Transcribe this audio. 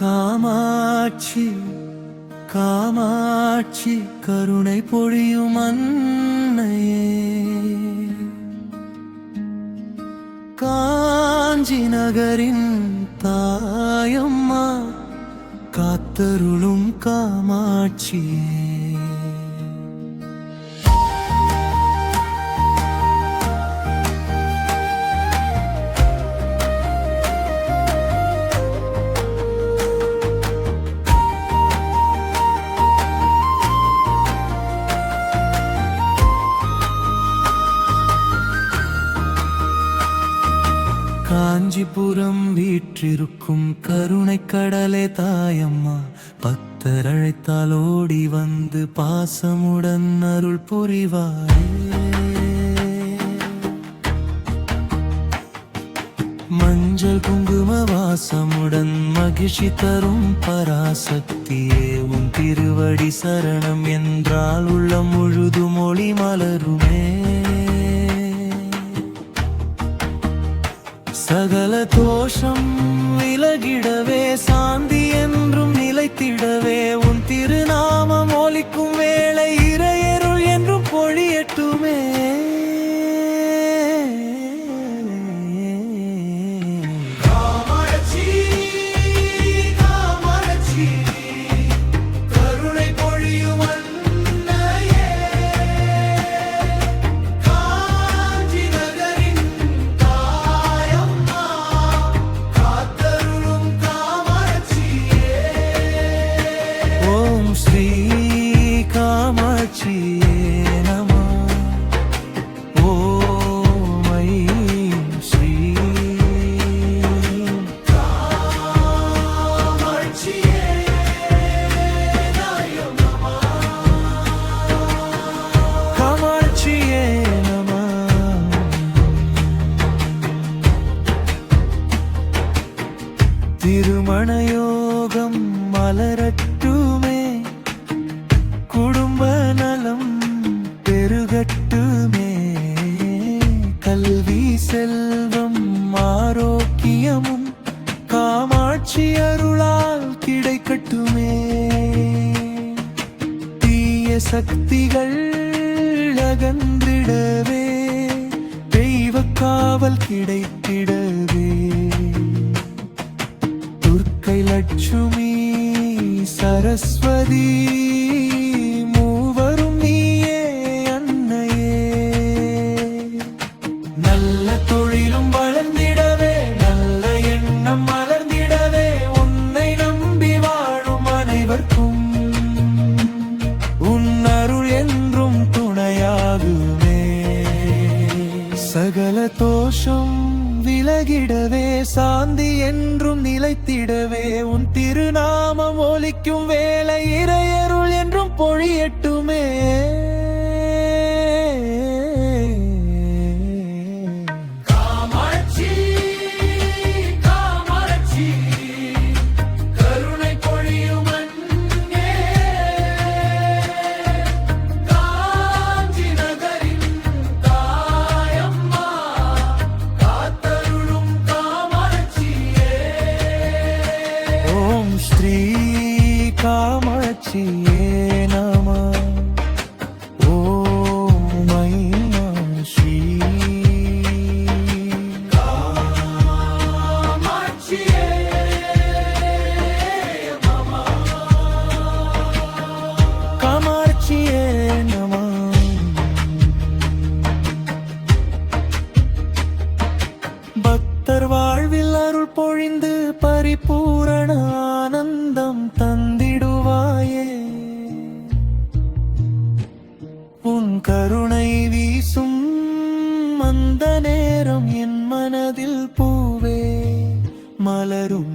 காமாட்சி காமாட்சி கருணை பொழியும் அன்னையே, காஞ்சி நகரின் தாயம்மா காத்தருளும் காமாட்சியே. காஞ்சிபுரம் வீற்றிருக்கும் கருணை கடலே தாயம்மா, பக்தர் அழைத்தால் ஓடி வந்து பாசமுடன் அருள் புரிவாயே. மஞ்சள் குங்கும வாசமுடன் மகிழ்ச்சி தரும் பராசக்தியே, உன் திருவடி சரணம் என்றால் உள்ளம் முழுதும் ஒளி மலருமே. சகல தோஷம் விலகிடவே, சாந்தி என்றும் நிலைத்திடவே, உன் திருநாமம் ஒலிக்கும் வேளை இறையருள் என்றும் பொழியட்டுமே. திருமண யோகம் மலரட்டுமே, குடும்ப நலம் பெருகட்டுமே, கல்வி செல்வம் ஆரோக்கியமும் காமாட்சி அருளால் கிடைக்கட்டுமே. தீய சக்திகள் அகன்றிடவே, தெய்வ காவல் கிடைத்திடவே, லட்சுமி சரஸ்வதி மூவரும் நீயே அன்னையே. நல்ல தொழிலும் வளர்ந்திடவே, நல்ல எண்ணம் மலர்ந்திடவே, உன்னை நம்பி வாழும் அனைவர்க்கும் உன் அருள் என்றும் துணையாகுமே. சகல தோஷம் விலகிடவே, சாந்தி என்றும் நிலைத்திடவே, உன் திருநாமம் ஒலிக்கும் வேளை இறையருள் என்றும் பொழியட்டுமே. ஸ்ரீ காமாட்சியே நமः. ஓம் ஐம் ஸ்ரீ காமாட்சியே நமः. காமாட்சியே நமः. பக்தர் வாழ்வில் அருள் பொழிந்து பரிபூரண ஆனந்தம் தந்திடுவாயே, உன் கருணை வீசும் அந்த நேரம் என் மனதில் பூவே மலரும்